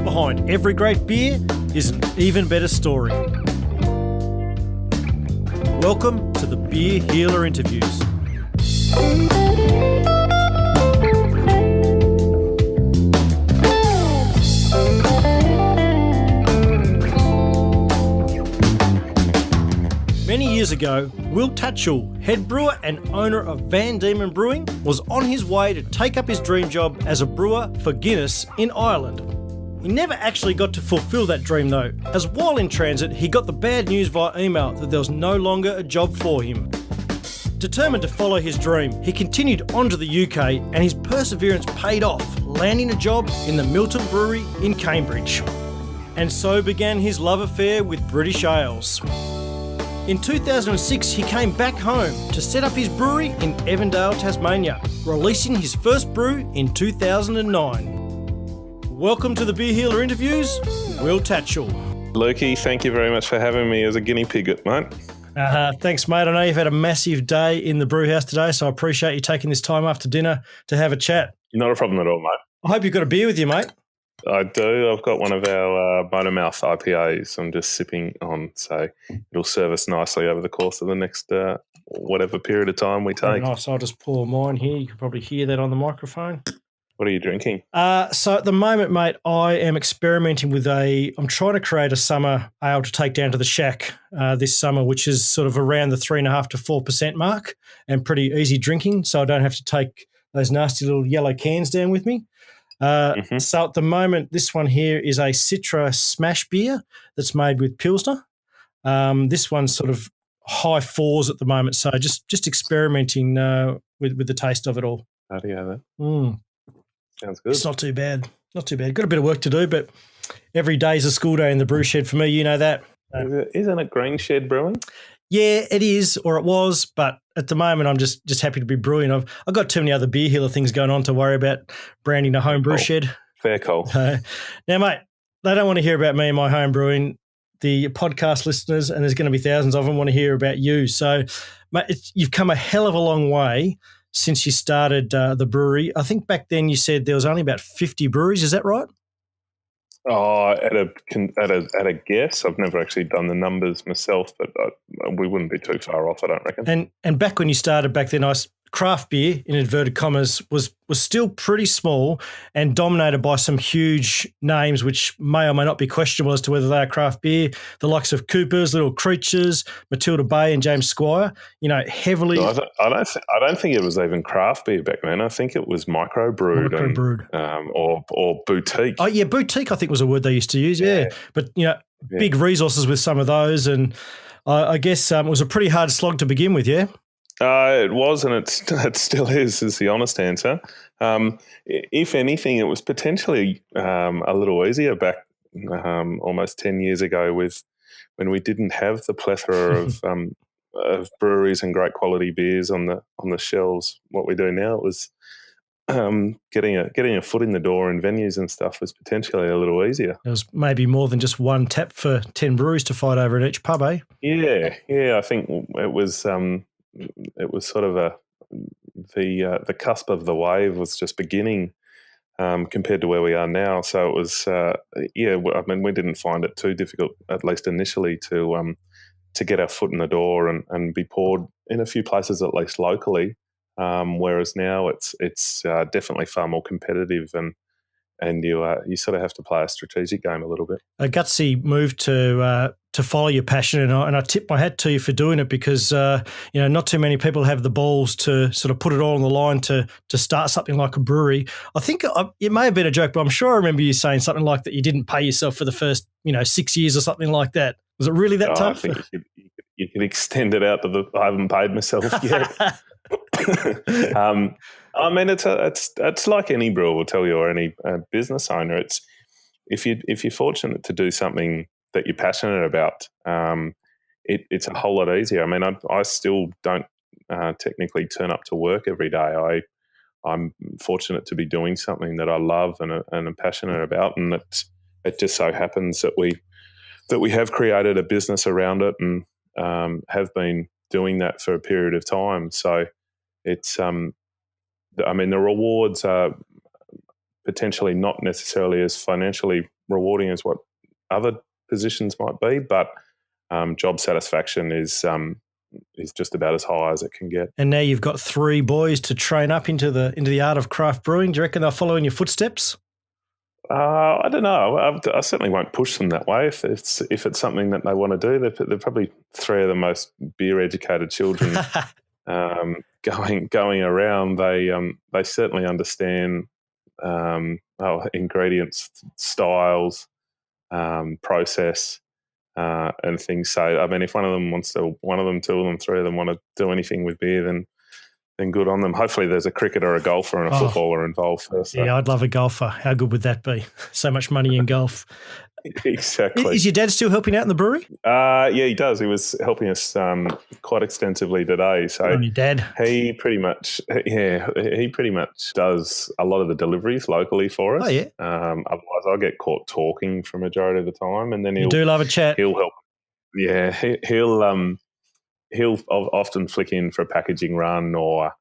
Behind every great beer is an even better story. Welcome to the BeerHealer interviews. Many years ago, Will Tatchell, head brewer and owner of Dieman Brewing, was on his way to take up his dream job as a brewer for Guinness in Ireland. He never actually got to fulfil that dream though, as while in transit he got the bad news via email that there was no longer a job for him. Determined to follow his dream, he continued on to the UK and his perseverance paid off, landing a job in the Milton Brewery in Cambridge. And so began his love affair with British ales. In 2006, he came back home to set up his brewery in Evandale, Tasmania, releasing his first brew in 2009. Welcome to the BeerHealer interviews, Will Tatchell. Lukey, thank you very much for having me as a guinea pig, mate. Thanks, mate. I know you've had a massive day in the brew house today, so I appreciate you taking this time after dinner to have a chat. Not a problem at all, mate. I hope you've got a beer with you, mate. I do. I've got one of our Motormouth IPAs I'm just sipping on, so it'll serve us nicely over the course of the next whatever period of time we take. Very nice. I'll just pour mine here. You can probably hear that on the microphone. What are you drinking? So at the moment, mate, I am experimenting with I'm trying to create a summer ale to take down to the shack this summer, which is sort of around the 3.5 to 4% mark and pretty easy drinking, so I don't have to take those nasty little yellow cans down with me. So at the moment, this one here is a Citra Smash beer that's made with Pilsner. This one's sort of high fours at the moment, so just experimenting with the taste of it all. How do you have it? Sounds good. It's not too bad. Not too bad. Got a bit of work to do, but every day's a school day in the brew shed for me. You know that. Isn't it Green Shed Brewing? Yeah, it is, or it was, but at the moment I'm just happy to be brewing. I've got too many other BeerHealer things going on to worry about branding a home brew shed. Fair call. Now, mate, they don't want to hear about me and my home brewing. The podcast listeners, and there's going to be thousands of them, want to hear about you. So, mate, you've come a hell of a long way since you started the brewery. I think back then you said there was only about 50 breweries. Is that right? Oh, at a guess. I've never actually done the numbers myself, but we wouldn't be too far off, I don't reckon. And back when you started back then, craft beer, in inverted commas, was still pretty small and dominated by some huge names which may or may not be questionable as to whether they are craft beer, the likes of Cooper's, Little Creatures, Matilda Bay and James Squire, heavily... No, I don't think it was even craft beer back then. I think it was microbrewed. Or boutique. Oh, yeah, boutique I think was a word they used to use, yeah. But, big resources with some of those, and I guess it was a pretty hard slog to begin with, yeah? It was, and it still is the honest answer. If anything, it was potentially a little easier back almost 10 years ago when we didn't have the plethora of breweries and great quality beers on the shelves. What we do now was getting a foot in the door in venues and stuff was potentially a little easier. There was maybe more than just one tap for 10 breweries to fight over at each pub, eh? Yeah. I think it was sort of the cusp of the wave was just beginning compared to where we are now. So it was, we didn't find it too difficult, at least initially, to get our foot in the door and be poured in a few places, at least locally. Whereas now it's definitely far more competitive and you sort of have to play a strategic game a little bit. A gutsy move to follow your passion, and I tip my hat to you for doing it because not too many people have the balls to sort of put it all on the line to start something like a brewery. I think it may have been a joke, but I'm sure I remember you saying something like that you didn't pay yourself for the first 6 years or something like that. Was it really that tough? I think you could extend it out to I haven't paid myself yet. I mean, it's like any brewer will tell you, or any business owner. It's if you're fortunate to do something that you're passionate about, it's a whole lot easier. I mean, I still don't technically turn up to work every day. I'm fortunate to be doing something that I love and am passionate about, and it just so happens that we have created a business around it and have been doing that for a period of time. So it's, the rewards are potentially not necessarily as financially rewarding as what other positions might be, but job satisfaction is just about as high as it can get. And now you've got 3 boys to train up into the art of craft brewing. Do you reckon they'll follow in your footsteps? I don't know. I certainly won't push them that way. If it's something that they want to do, they're probably 3 of the most beer-educated children going around. They certainly understand ingredients, styles, process, and things. So, I mean, if one of them, 2 of them, 3 of them want to do anything with beer, then good on them. Hopefully there's a cricketer, a golfer and a footballer involved first. So. Yeah, I'd love a golfer. How good would that be? So much money in golf. Exactly. Is your dad still helping out in the brewery? Yeah, he does. He was helping us quite extensively today. So good on your dad. He pretty much does a lot of the deliveries locally for us. Oh, yeah. Otherwise, I get caught talking for a majority of the time, and then you do love a chat. He'll help. Yeah, he'll often flick in for a packaging run or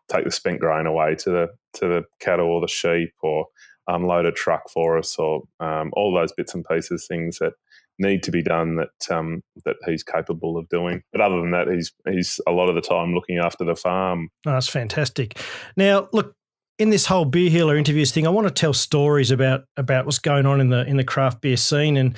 take the spent grain away to the cattle or the sheep, or unload a truck for us, or all those bits and pieces, things that need to be done that he's capable of doing. But other than that, he's a lot of the time looking after the farm. Oh, that's fantastic. Now, look, in this whole BeerHealer interviews thing, I want to tell stories about what's going on in the craft beer scene. And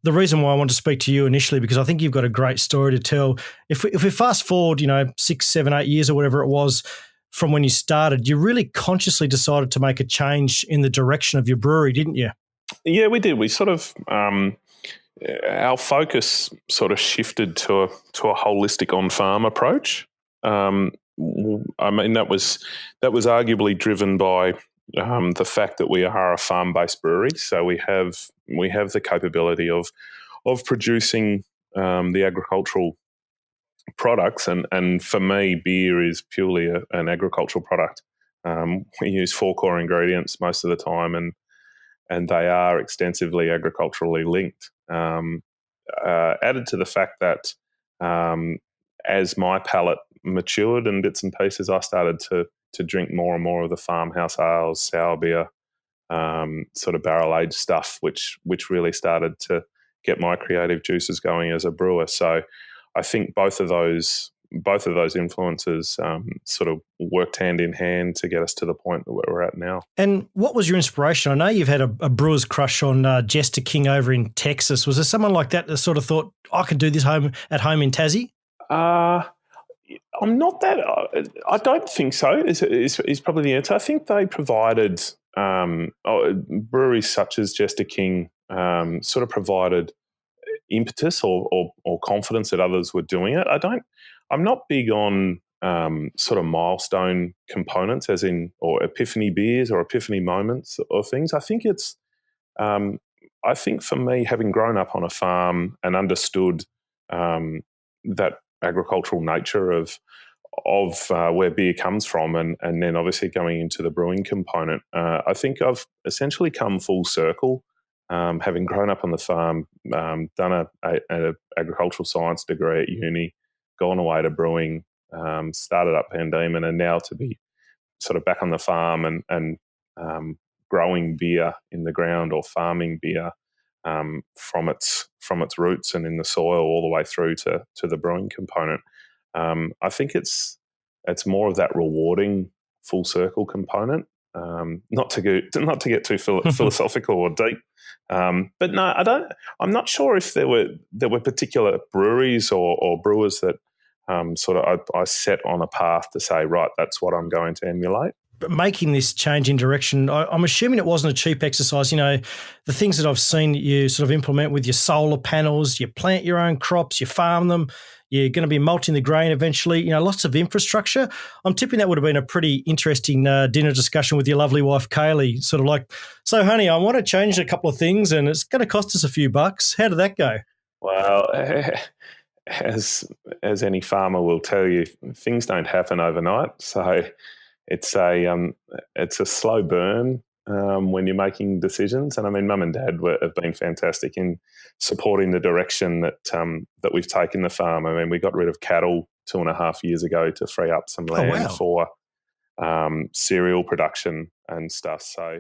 the reason why I want to speak to you initially, because I think you've got a great story to tell. If we fast forward, 6, 7, 8 years or whatever it was from when you started, you really consciously decided to make a change in the direction of your brewery, didn't you? Yeah, we did. We sort of our focus sort of shifted to a holistic on-farm approach. I mean, that was arguably driven by the fact that we are a farm-based brewery. So we have the capability of producing the agricultural products, and for me, beer is purely an agricultural product. We use 4 core ingredients most of the time, and they are extensively agriculturally linked. Added to the fact that as my palate matured in bits and pieces, I started to drink more and more of the farmhouse ales, sour beer, sort of barrel aged stuff, which really started to get my creative juices going as a brewer. So I think both of those influences sort of worked hand in hand to get us to the point where we're at now. And what was your inspiration? I know you've had a brewer's crush on Jester King over in Texas. Was there someone like that sort of thought, I could do this at home in Tassie? I'm not that. I don't think so. Is probably the answer. I think they provided breweries such as Jester King sort of provided impetus or confidence that others were doing it. I'm not big on sort of milestone components, as in or epiphany beers or epiphany moments or things. I think it's. I think for me, having grown up on a farm and understood that agricultural nature of where beer comes from, and then obviously going into the brewing component, I think I've essentially come full circle, having grown up on the farm, done a agricultural science degree at uni, gone away to brewing, started up Van Dieman, and now to be sort of back on the farm and growing beer in the ground or farming beer from its roots and in the soil all the way through to the brewing component. I think it's more of that rewarding full circle component. Not to get too philosophical or deep, but no, I don't. I'm not sure if there were particular breweries or brewers that sort of I set on a path to say, right, that's what I'm going to emulate. But making this change in direction, I'm assuming it wasn't a cheap exercise. The things that I've seen that you sort of implement with your solar panels, you plant your own crops, you farm them, you're going to be malting the grain eventually, lots of infrastructure. I'm tipping that would have been a pretty interesting dinner discussion with your lovely wife, Kaylee, sort of like, so honey, I want to change a couple of things and it's going to cost us a few bucks. How did that go? Well, as any farmer will tell you, things don't happen overnight. So it's a slow burn when you're making decisions. And I mean, Mum and Dad have been fantastic in supporting the direction that we've taken the farm. I mean, we got rid of cattle 2.5 years ago to free up some land for cereal production and stuff. So